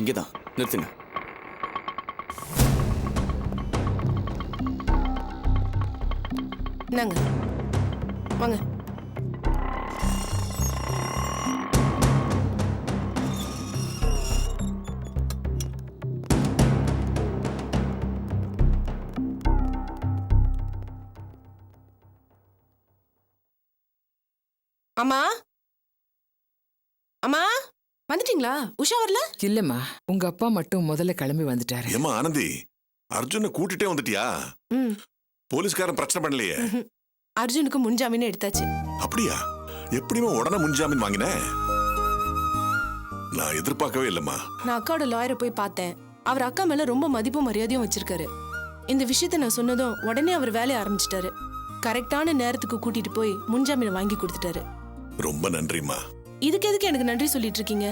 இங்கதான் நிறுத்துங்க. நாங்க வாங்க. அம்மா அம்மா வந்துட்டீங்களா? உஷா வரல? இல்லம்மா, உங்க அப்பா மட்டும் முதல்ல கிளம்பி வந்துட்டாரு. ஏமா ஆனந்தி, அர்ஜுனை கூட்டிட்டே வந்துட்டியா? ம். போலீஸ்காரன் பிரச்சனை பண்ணலையே? அர்ஜுனுக்கு முன்ஜாமீன் எடுத்தாச்சு. அப்படியா? எப்படிமா உடனே முன்ஜாமீன் வாங்கின? நான் எதிர்பார்க்கவே இல்லம்மா. நான் அக்காவோட லாயரை போய் பார்த்தேன். அவர் அக்கா மேல ரொம்ப மதிப்பும் மரியாதையும் வச்சிருக்காரு. இந்த விஷயத்த நான் சொன்னதும் உடனே அவர் வேலையை ஆரம்பிச்சிட்டாரு. கரெக்டான நேரத்துக்கு கூட்டிட்டு போய் முன்ஜாமீனை வாங்கி கொடுத்துட்டாரு. ரொம்ப நன்றிம்மா. இதுக்கு எதுக்கு எனக்கு நன்றி சொல்லிட்டு இருக்கீங்க?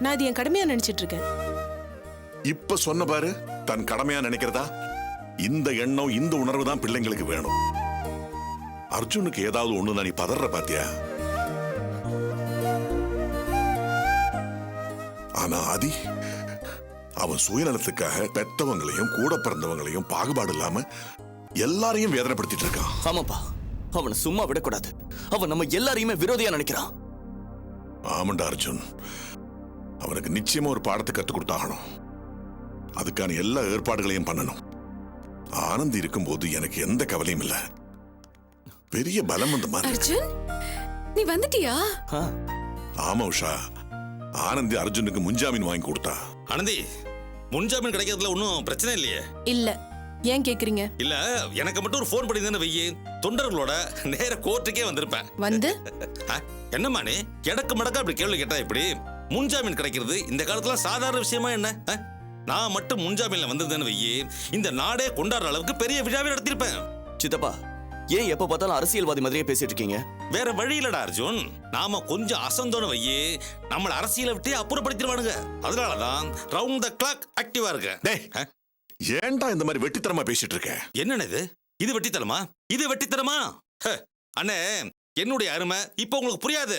நான் இது என் கடமையா நினைச்சிட்டு இருக்கேன். இப்ப சொன்ன பாரு, தன் கடமையா நினைக்கிறதா? இந்த எண்ணம், இந்த உணர்வு தான் பிள்ளைங்களுக்கு வேணும். அர்ஜுனுக்கு ஏதாவது ஒண்ணுதான் நீ பதற பாத்தியா? ஆனா ஆதி, அவன் சுயநலத்துக்காக பெத்தவங்களையும் கூட பிறந்தவங்களையும் பாகுபாடு இல்லாம எல்லாரையும் வேதனைப்படுத்திட்டு இருக்கான். ஆமாப்பா, அவனை சும்மா விடக்கூடாது. அவன் நம்ம எல்லாரையுமே விரோதியா நினைக்கிறான். ஆமாண்டா அர்ஜுன், அவனுக்கு நிச்சயமா ஒரு பாடத்தை கற்றுக் கொடுத்தாகணும். அதுக்கான எல்லா ஏற்பாடுகளையும் பண்ணணும். ஆனந்தி இருக்கும்போது எனக்கு எந்த கவலையும் இல்ல. பெரிய பலம் வந்த மாதிரி. அர்ஜுன், நீ வந்துட்டியா? ஆமா உஷா, ஆனந்தி அர்ஜுனுக்கு முன்ஜாமீன் வாங்கி கொடுத்தா. ஆனந்தி, முன்ஜாமீன் கிடைக்கிறதுல ஒன்றும் பிரச்சனை இல்லையே? இல்ல, ஏன் கேக்குறீங்க? இல்ல, எனக்கு மட்டும் ஒரு போன் பண்ணி தானே வையே, தொண்டர்களோட நேர கோர்ட்டுக்கே வந்திருப்பேன். வந்து என்னம்மா நீ எடக்கு மடக்கா அப்படி கேள்வி கேட்டா இப்படி? முன்ஜாமீன் கிடைக்கிறது இந்த காலத்துல சாதாரண விஷயமா என்ன? நான் மட்டும் முன்ஜாமீன்ல வந்திருந்தேன்னு வையே, இந்த நாடே கொண்டாடுற அளவுக்கு பெரிய விழாவே நடத்திருப்பேன். சித்தப்பா, ஏன் எப்ப பார்த்தாலும் அரசியல்வாதி மாதிரியே பேசிட்டு இருக்கீங்க? வேற வழி இல்லடா அர்ஜுன். நாம கொஞ்சம் அசந்தோன்னு வையே, நம்மள அரசியலை விட்டு அப்புறப்படுத்திடுவானுங்க. அதனாலதான் ரவுண்ட் த கிளாக் ஆக்டிவா இருக்க. ஏன்டா இந்த மாதிரி வெட்டித்தனமா பேசிட்டு இருக்க? என்னன்னு இது வெட்டித்தனமா? இது வெட்டித்தனமா? அண்ணே, என்னுடைய அருமை இப்ப உங்களுக்கு புரியாது.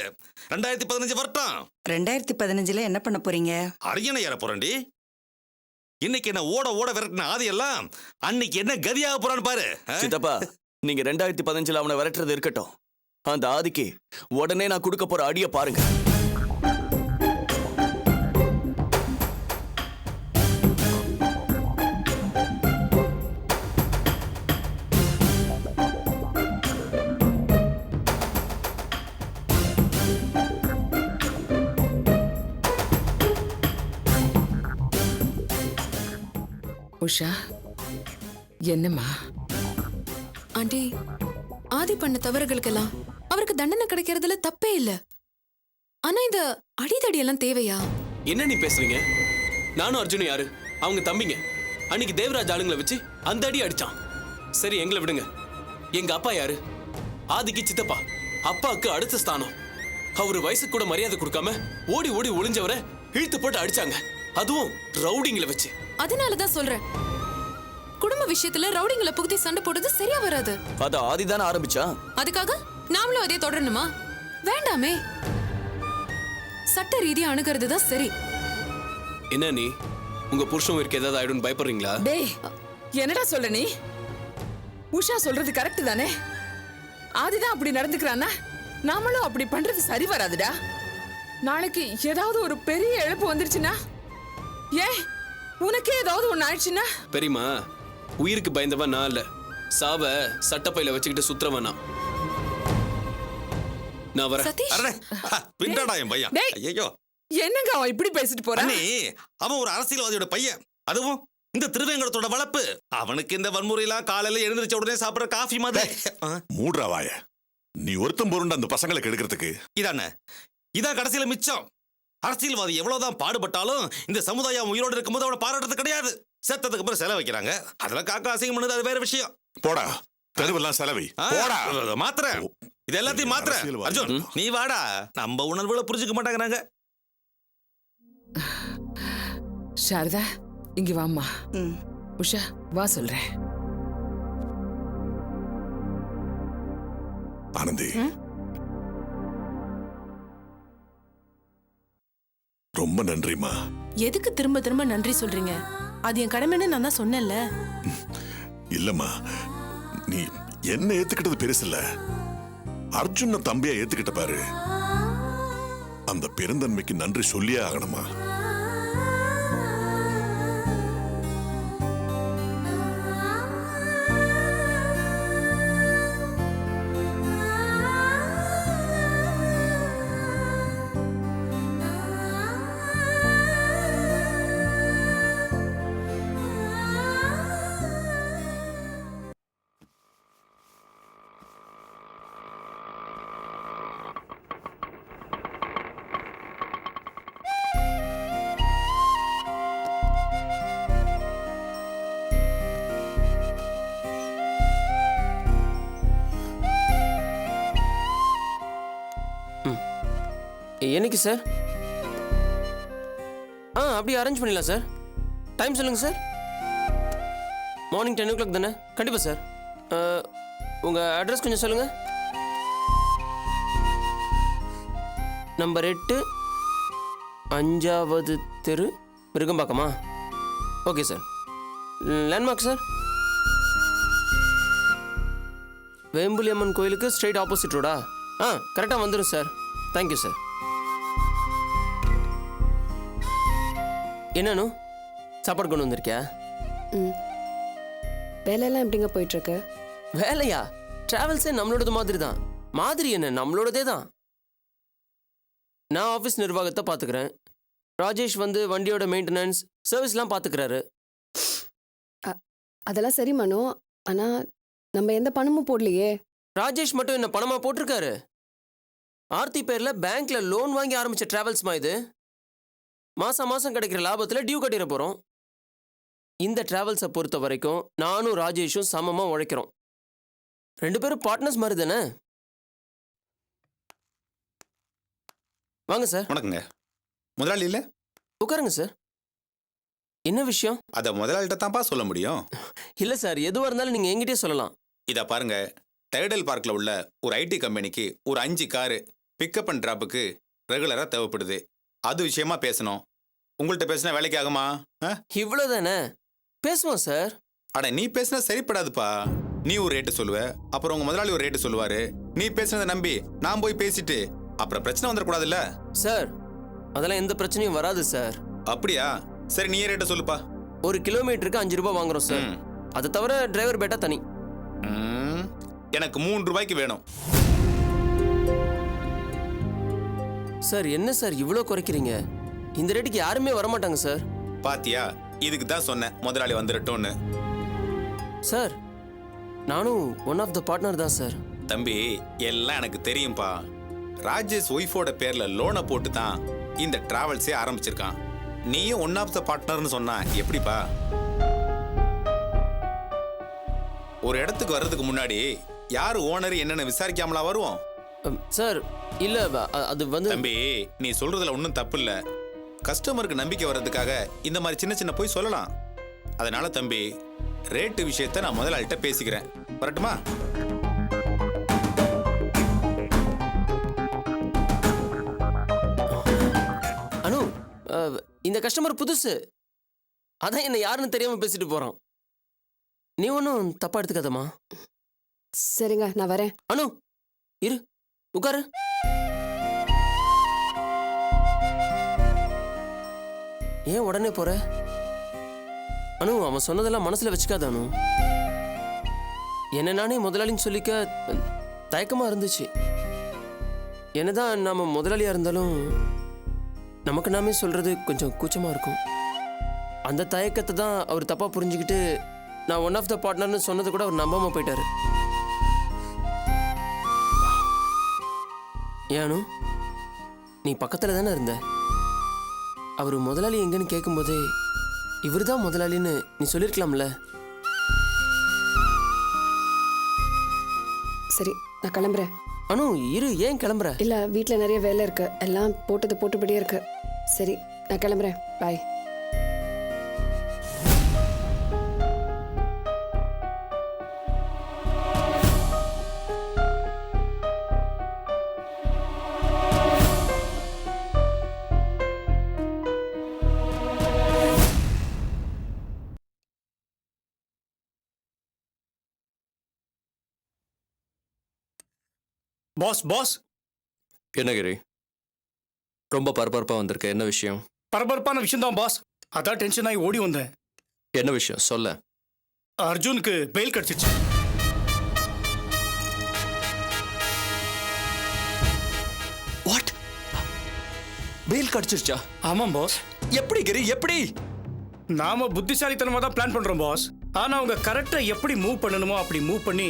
2015 வரட்டும். 2015 என்ன பண்ண போறீங்க? அரியணை ஏற போறேன்டி. இன்னைக்கு என்ன ஓட ஓட விரட்டின ஆதி எல்லாம் அன்னைக்கு என்ன கதியாக போறான்னு பாரு. சித்தப்பா, நீங்க 2015 அவனை விரட்டுறது இருக்கட்டும். அந்த ஆதிக்கு உடனே நான் கொடுக்க போற அடிய பாருங்க. உஷா, என்னம்மா? ஆண்டி, ஆதி பண்ண தவறுகளுக்கெல்லாம் அவருக்கு தண்டனை கிடைக்கிறதுல தப்பே இல்ல. ஆனா இந்த அடிதடி எல்லாம் தேவையா? என்ன நீ பேசுறீங்க? நானும் அர்ஜுனும் யாரு? அவங்க தம்பிங்க. அன்னைக்கு தேவராஜ் ஆளுங்களை வச்சு அந்த அடி அடிச்சான். சரி, எங்களை விடுங்க. எங்க அப்பா யாரு? ஆதிக்கு சித்தப்பா. அப்பாவுக்கு அடுத்த ஸ்தானம். அவரு வயசுக்கு கூட மரியாதை கொடுக்காம ஓடி ஓடி ஒளிஞ்சவரை இழுத்து போட்டு அடிச்சாங்க. அதுவும் ரவுடிங்களை வச்சு. அதனாலதான் சொல்றேன், குடும்ப விஷயத்துல ரவுடிங்களை புகுத்தி சண்டை போடுறது சரியா வராது. அத ஆதிதான ஆரம்பிச்சா? அதுக்காக நாமளும் அதே தொடரணுமா? வேண்டாமே. சட்ட ரீதியா அணுகிறது தான் சரி. என்ன நீ உங்க புருஷன் இருக்க ஏதாவது ஆயிடும் பயப்படுறீங்களா? டேய், என்னடா சொல்ற நீ? உஷா சொல்றது கரெக்ட் தானே? ஆதிதான் அப்படி நடந்துக்கிறானா, நாமளும் அப்படி பண்றது சரி வராதுடா. நாளைக்கு ஏதாவது ஒரு பெரிய இழப்பு வந்துருச்சுன்னா, ஏன் உனக்கே ஏதாவது ஒண்ணு ஆயிடுச்சுன்னா? பெரியமா, உயிருக்கு பயந்தவன் நான் இல்ல. சாவ சட்டப்பையில வச்சுக்கிட்டு சுத்துறவனா. நான் வரேன். சதீஷ், பின்டாடா என் பையன். ஐயோ, என்னங்க அவன் இப்படி பேசிட்டு போறான்? அண்ணே, அவன் ஒரு அரசியல்வாதியோட பையன். அதுவும் இந்த திருவேங்கடத்தோட வளர்ப்பு. அவனுக்கு இந்த வன்முறையெல்லாம் காலையில எழுந்திருச்ச உடனே சாப்பிடுற காஃபி மாதிரி. மூடுறா வாய. நீ ஒருத்தம் பொருண்டு அந்த பசங்களை கெடுக்கிறதுக்கு. இதான் கடைசியில மிச்சம். அரசியல்வாதி எவ்வளவுதான் பாடுபட்டாலும் இந்த சமுதாயம் உயிரோடு இருக்கும்போது அவனை பாராட்டுறது கிடையாது. செத்ததுக்கு அப்புறம் செலவு வைக்கிறாங்க. அதெல்லாம் காக்கா அசிங்கம் பண்ணது அது வேற விஷயம். போடா, தெருவெல்லாம் செலவை. போடா, மாத்திர இது எல்லாத்தையும் மாத்திர. அர்ஜுன், நீ வாடா. நம்ம உணர்வுகளை புரிஞ்சுக்க மாட்டாங்கிறாங்க. சாரதா, இங்க வாம்மா. உஷா, வா சொல்றேன். ஆனந்தி, ரொம்ப நன்றிம்மா. எதுக்கு திரும்ப திரும்ப நன்றி சொல்றீங்க? அது என் கடமைன்னு நான் தான் சொன்னேன்ல. இல்லம்மா, நீ என்ன ஏத்துக்கிட்டது பெருசில்ல, அர்ஜுன தம்பியா ஏத்துக்கிட்ட பாரு. அந்த பெருந்தன்மைக்கு நன்றி சொல்லியே ஆகணுமா? என்னைக்கு சார்? அப்படியே அரேஞ்ச் பண்ணிடலாம் சார். டைம் சொல்லுங்கள் சார். மார்னிங் 10 o'clock தானே? கண்டிப்பாக சார். உங்கள் அட்ரஸ் கொஞ்சம் சொல்லுங்கள். நம்பர் 8, 5வது தெரு, மிருகம்பாக்கமா? Okay sir. Landmark sir? Vembuli Amman கோயிலுக்கு ஸ்ட்ரெயிட் ஆப்போசிட் ரோடா? கரெக்டாக வந்துடும் சார். Thank you sir. என்னன்னு சாப்பாடு கொண்டு வந்திருக்கியா? வேலையெல்லாம் எப்படிங்க போயிட்டு இருக்கு? வேலையா? டிராவல்ஸே நம்மளோடது மாதிரி தான். மாதிரி என்ன, நம்மளோடதே தான். நான் ஆஃபீஸ் நிர்வாகத்தை பார்த்துக்கிறேன். ராஜேஷ் வந்து வண்டியோட மெயின்டெனன்ஸ் சர்வீஸ்லாம் பார்த்துக்கிறாரு. அதெல்லாம் சரி மனோ, ஆனா நம்ம எந்த பணமும் போடலையே. ராஜேஷ் மட்டும் என்ன பணமா போட்டிருக்காரு? ஆர்த்தி பேர்ல பேங்க்ல லோன் வாங்கி ஆரம்பிச்ச டிராவல்ஸ்மா இது. மாசம் மாசம் கிடைக்கிற லாபத்துல டியூ கட்டிட போறோம். இந்த டிராவல்ஸை பொறுத்த வரைக்கும் நானும் ராஜேஷும் சமமா உழைக்கிறோம். 2 பேரும் பார்ட்னர்ஸ் மாதிரி தானே? வாங்க சார். வணக்கங்க. முதலாளி இல்ல? உட்காருங்க சார். என்ன விஷயம்? அத முதலாளிகிட்ட தான்ப்பா சொல்ல முடியும். இல்ல சார், எதுவா இருந்தாலும் நீங்க என்கிட்டயே சொல்லலாம். இத பாருங்க, டைடல் பார்க்ல உள்ள ஒரு ஐடி கம்பெனிக்கு ஒரு 5 காரு பிக்கப் அண்ட் டிராப்புக்கு ரெகுலரா தேவைப்படுது. அது விஷயமா பேசணும். உங்கள்கிட்ட பேசினா வேலைக்கு ஆகுமா? இவ்வளவுதானே, பேசுவோம் சார். அட நீ பேசினா சரிப்படாதுப்பா. நீ ஒரு ரேட்டு சொல்லுவ, அப்புறம் உங்க முதலாளி ஒரு ரேட்டு சொல்லுவாரு. நீ பேசுனதை நம்பி நான் போய் பேசிட்டு அப்புறம் பிரச்சனை வந்துடக்கூடாதுல்ல சார். அதெல்லாம் எந்த பிரச்சனையும் வராது சார். அப்படியா? சரி, நீ ரேட்டை சொல்லுப்பா. 1 கிலோமீட்டருக்கு 5 ரூபாய் வாங்குறோம் சார். அது தவிர டிரைவர் பேட்டா தனி. எனக்கு 3 ரூபாய்க்கு வேணும் சார். என்ன சார் இவ்வளோ குறைக்கிறீங்க? இந்த ரேட்டுக்கு யாருமே வரமாட்டாங்க சார். பாத்தியா, இதுக்கு தான் சொன்னேன் முதலாளி வந்துடட்டும்னு. சார், நானும் ஒன் ஆஃப் த பார்ட்னர் தான் சார். தம்பி, எல்லாம் எனக்கு தெரியும்பா. ராஜேஷ் ஒய்ஃபோட பேர்ல லோனை போட்டு தான் இந்த டிராவல்ஸே ஆரம்பிச்சிருக்கான். நீயும் ஒன் ஆஃப் த பார்ட்னர்னு சொன்னா எப்படிப்பா? ஒரு இடத்துக்கு வர்றதுக்கு முன்னாடி யாரு ஓனர் என்னன்னு விசாரிக்காமலா வருவோம்? சார் இல்ல, அது வந்து தம்பி, நீ சொல்றதுல ஒன்றும் தப்பு இல்ல. கஸ்டமருக்கு நம்பிக்கை வர்றதுக்காக இந்த மாதிரி சின்ன சின்ன போய் சொல்லலாம். அதனால தம்பி, ரேட்டு விஷயத்த நான் முதலாளிட்ட பேசிக்கிறேன். வரட்டுமா? அனு, இந்த கஸ்டமர் புதுசு, அதான் என்ன யாருன்னு தெரியாம பேசிட்டு போறான். நீ ஒன்றும் தப்பா எடுத்துக்காதம்மா. சரிங்க, நான் வரேன். அனு இரு, உட்காரு. ஏன் உடனே போற? அனு, அவன் சொன்னதெல்லாம் மனசுல வச்சுக்காத அனு. என்ன நானே முதலாளின்னு சொல்லிக்க தயக்கமா இருந்துச்சு. என்னதான் நாம முதலாளியா இருந்தாலும் நமக்கு நாமே சொல்றது கொஞ்சம் கூச்சமா இருக்கும். அந்த தயக்கத்தை தான் அவர் தப்பா புரிஞ்சுக்கிட்டு நான் ஒன் ஆஃப் த பார்ட்னர்னு சொன்னது கூட அவர் நம்பாம போயிட்டாரு. ஏனு, நீ பக்கத்துல தானே இருந்த. அவர் முதலாளி எங்கன்னு கேட்கும்போதே இவர் தான் முதலாளின்னு நீ சொல்லிருக்கலாம்ல. சரி, நான் கிளம்புறேன். அனு இரு, ஏன் கிளம்புற? இல்ல, வீட்ல நிறைய வேலை இருக்கு. எல்லாம் போட்டது போட்டபடியே இருக்கு. சரி, நான் கிளம்புறேன். பாய். பாஸ் என்ன கிரி ரொம்ப பரபரப்பா வந்திருக்க, என்ன விஷயம்? பரபரப்பான விஷயம் தான் பாஸ். அதான் டென்ஷன் ஆகி ஓடி வந்தேன். என்ன விஷயம் சொல்ல? அர்ஜுனுக்கு பெயில் கிடைச்சிச்சு. வாட்? பெயில் கிடைச்சிருச்சா? ஆமாம் பாஸ். எப்படி கிரி, எப்படி? நாம புத்திசாலித்தனமா தான் பிளான் பண்றோம் பாஸ். ஆனா அவங்க கரெக்டா எப்படி மூவ் பண்ணணுமோ அப்படி மூவ் பண்ணி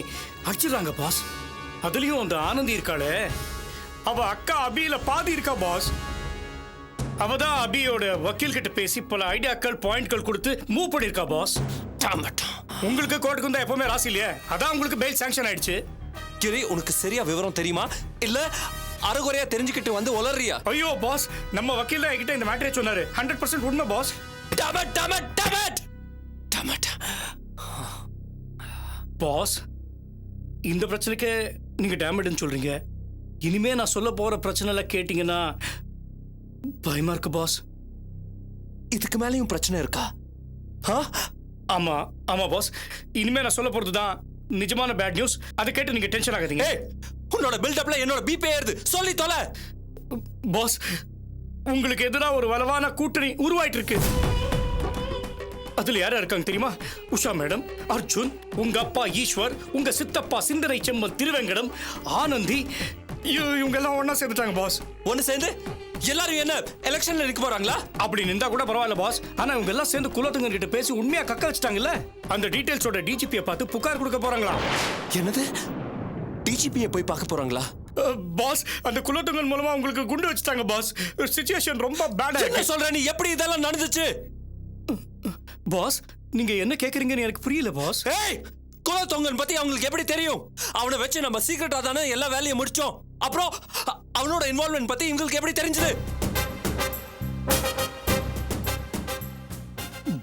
அடிச்சிடறாங்க பாஸ். அதுலயும் அந்த ஆனந்தி இருக்காளே, அவ அக்கா அபியில பாதி இருக்கா பாஸ். அவ தான் அபியோட வக்கீல் கிட்ட பேசி பல ஐடியாக்கள் பாயிண்ட்கள் கொடுத்து மூவ் பண்ணிருக்கா பாஸ். உங்களுக்கு கோர்ட்டுக்கு வந்தா எப்பவுமே ராசி இல்லையே, அதான் உங்களுக்கு பெயில் சாங்ஷன் ஆயிடுச்சு. கிரி, உனக்கு சரியா விவரம் தெரியுமா இல்ல அரைகுறையா தெரிஞ்சுக்கிட்டு வந்து உளறியா? ஐயோ பாஸ், நம்ம வக்கீல் தான் என்கிட்ட இந்த மேட்டரே சொன்னாரு. 100% உண்மை பாஸ். பாஸ், இந்த பிரச்சனைக்கு நீங்க டேமேஜ்னு சொல்றீங்க. இனிமே நான் சொல்ல போற பிரச்சனை எல்லாம் கேட்டீங்கன்னா பயமா இருக்கு பாஸ். இதுக்கு மேலயும் பிரச்சனை இருக்கா? ஆமா ஆமா பாஸ், இனிமே நான் சொல்ல போறது தான் நிஜமான பேட் நியூஸ். அதை கேட்டு நீங்க டென்ஷன் ஆகாதீங்க. உன்னோட பில்டப்ல என்னோட பிபி ஏறுது, சொல்லி தொலை. பாஸ், உங்களுக்கு எதிராக ஒரு வலுவான கூட்டணி உருவாயிட்டு இருக்கு. அதுல யாரா இருக்காங்க தெரியுமா? உஷா மேடம், அர்ஜுன், உங்க அப்பா ஈஸ்வர், உங்க சித்தப்பா சிந்தனை செம்மல் திருவேங்கடம், ஆனந்தி, இவங்க எல்லாம் ஒன்னா சேர்ந்துட்டாங்க பாஸ். ஒன்னு சேர்ந்து எல்லாரும் என்ன எலெக்ஷன்ல நிக்க போறாங்களா? அப்படி நின்றா கூட பரவாயில்ல பாஸ். ஆனா இவங்க எல்லாம் சேர்ந்து குலோத்துங்கன் கிட்ட பேசி உண்மையா கக்க வச்சுட்டாங்கல்ல. அந்த டீடைல்ஸோட டிஜிபியை பார்த்து புகார் கொடுக்க போறாங்களா? என்னது? டிஜிபியை போய் பார்க்க போறாங்களா? பாஸ், அந்த குலோத்துங்கன் மூலமா உங்களுக்கு குண்டு வச்சுட்டாங்க பாஸ். சிச்சுவேஷன் ரொம்ப பேடா இருக்கு. சொல்ற நீ, எப்படி இதெல்லாம் நடந்துச்சு? பாஸ், நீங்க என்ன கேக்குறீங்கன்னு எனக்கு புரியல பாஸ். ஏய், குலோத்துங்கன் பத்தி அவங்களுக்கு எப்படி தெரியும்? அவனை வச்சு நம்ம சீக்ரெட்டா தானே எல்லா வேலையும் முடிச்சோம். அப்புறம் அவனோட இன்வால்வ்மென்ட் பத்தி உங்களுக்கு எப்படி தெரிஞ்சது?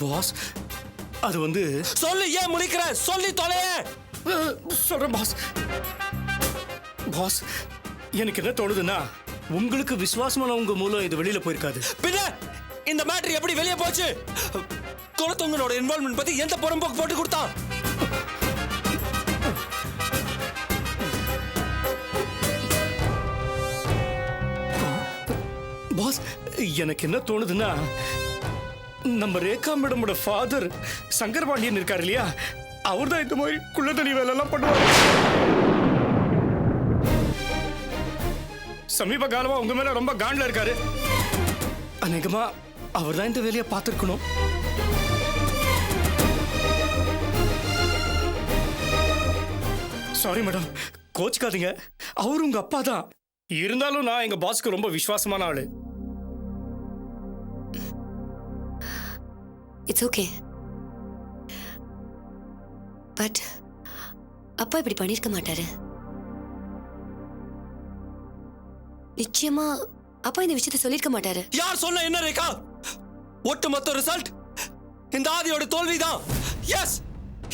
பாஸ், அது வந்து சொல்லு, ஏன் முழிக்கிற? சொல்லி தொலைய. சொல்றேன் பாஸ். பாஸ், எனக்கு என்ன தோணுதுன்னா, உங்களுக்கு விசுவாசமானவங்க மூலம் இது வெளியில போயிருக்காது. பின்ன இந்த மேட்டர் எப்படி வெளியே போச்சு? குலத்துங்கனோட இன்வால்வ்மென்ட் பத்தி எந்த புறம்போக்கு போட்டு கொடுத்தான்? பாஸ், எனக்கு என்ன தோணுதுன்னா, நம்ம ரேகா மேடமோட ஃபாதர் சங்கர் பாண்டியன் இருக்காரு இல்லையா, அவர் தான் இந்த மாதிரி குள்ளத்தனி வேலை எல்லாம் பண்ணுவார். சமீப காலமா உங்க மேல ரொம்ப காண்ட்ல இருக்காரு. அநேகமா அவர் தான் இந்த வேலையை பார்த்திருக்கணும். Sorry madam, கோச்சுக்காதீங்க. அவரு உங்க அப்பா தான். இருந்தாலும் நான் எங்க பாஸ்க்கு ரொம்ப விசுவாசமான ஆளு. It's okay. பட் அப்பா இப்படி பண்ணிருக்க மாட்டாரு. நிச்சயமா அப்பா இந்த விஷயத்தை சொல்லிருக்க மாட்டாரு. யார் சொன்ன? என்ன ரேகா, ஒட்டுமொத்த ரிசல்ட் இந்த ஆதியோட தோல்விதான். எஸ்,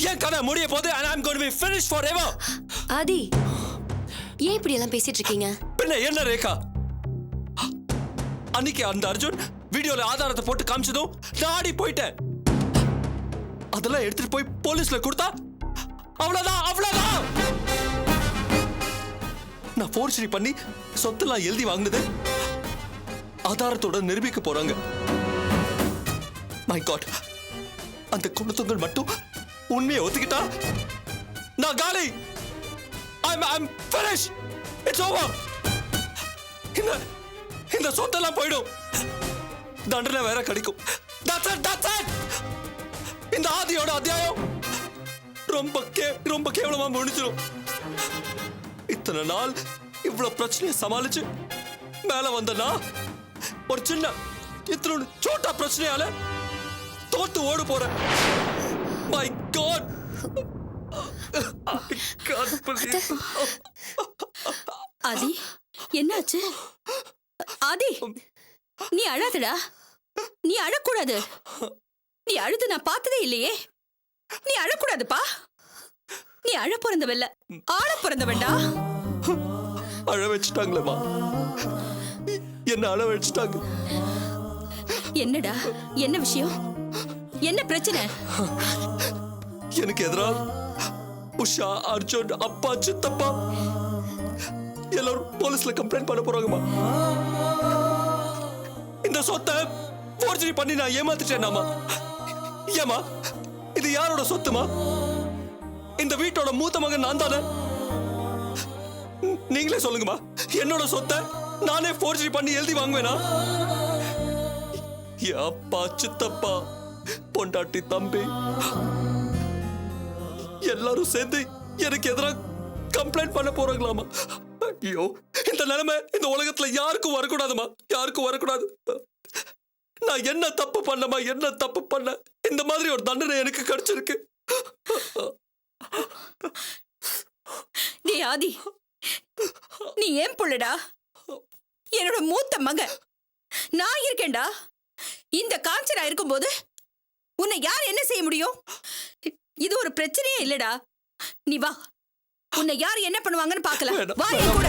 என் கதை முடிய போது and I'm going to be finished forever. ஆதி, ஏன் இப்படி எல்லாம் பேசிட்டு இருக்கீங்க? பின்ன என்ன ரேகா, அன்னைக்கு அந்த அர்ஜுன் வீடியோல ஆதாரத்தை போட்டு காமிச்சதும் நான் ஆடி போயிட்டேன். அதெல்லாம் எடுத்துட்டு போய் போலீஸ்ல கொடுத்தா அவ்வளவுதான், அவ்வளவுதான். நான் ஃபோர்ஜரி பண்ணி சொத்தெல்லாம் எழுதி வாங்கினது ஆதாரத்தோட நிரூபிக்க போறாங்க. மை காட், அந்த குலத்துங்கன் மட்டும் உண்மையை ஒத்துக்கிட்டா நான் காலி. I'm finished. It's over. இந்த சொத்தெல்லாம் போயிடும், தண்டனை வேற கிடைக்கும். That's it, that's it. இந்த ஆதியோட அத்தியாயம் ரொம்ப கேவலமா முடிஞ்சிடும். இத்தனை நாள் இவ்வளவு பிரச்சனையை சமாளிச்சு மேல வந்தனா ஒரு சின்ன இத்தனை சோட்டா பிரச்சனையால தோத்து ஓடு போறேன். மை காட், ஆதி, என்னாச்சு? ஆதி, நீ அழாதடா. நீ அழக்கூடாது. நீ அழுது நான் பார்த்ததே இல்லையே. நீ அழக்கூடாதுப்பா. நீ அழ பிறந்தவல்ல, ஆள பிறந்தவன்டா. அழ வச்சுட்டாங்களேம்மா, என்ன அழ வச்சுட்டாங்க. என்னடா, என்ன விஷயம்? என்ன பிரச்சனை? எனக்கு எதிராக உஷா, அர்ஜுன், அப்பா, சித்தப்பா எல்லாரும் போலீஸ்ல கம்ப்ளைண்ட் பண்ண போறாங்கம்மா. இந்த சொத்தை ஃபோர்ஜரி பண்ணி நான் ஏமாத்திட்டேனாமா? ஏமா இது யாரோட சொத்துமா? இந்த வீட்டோட மூத்த மகன் நான் தானே. நீங்களே சொல்லுங்கம்மா, என்னோட சொத்தை நானே ஃபோர்ஜரி பண்ணி எழுதி வாங்குவேனா? என் அப்பா, சித்தப்பா, பொண்டாட்டி, தம்பி எல்லாரும் சேர்ந்து எனக்கு எதிராக கம்ப்ளைண்ட் பண்ண போறாங்களாமா? ஐயோ, இந்த நிலைமை இந்த உலகத்துல யாருக்கும் வரக்கூடாதுமா, யாருக்கும் வரக்கூடாது. நான் என்ன தப்பு பண்ணமா, என்ன தப்பு பண்ண இந்த மாதிரி ஒரு தண்டனை எனக்கு கிடைச்சிருக்கு? நீ ஆதி, நீ ஏன் புள்ளடா, என்னோட மூத்த மகன். நான் இருக்கேன்டா. இந்த காஞ்சனா இருக்கும்போது உன்னை யார் என்ன செய்ய முடியும்? இது ஒரு பிரச்சனையே இல்லடா. நீ வா, உன்னை யார் என்ன பண்ணுவாங்கன்னு பார்க்கலாம். வா என் கூட.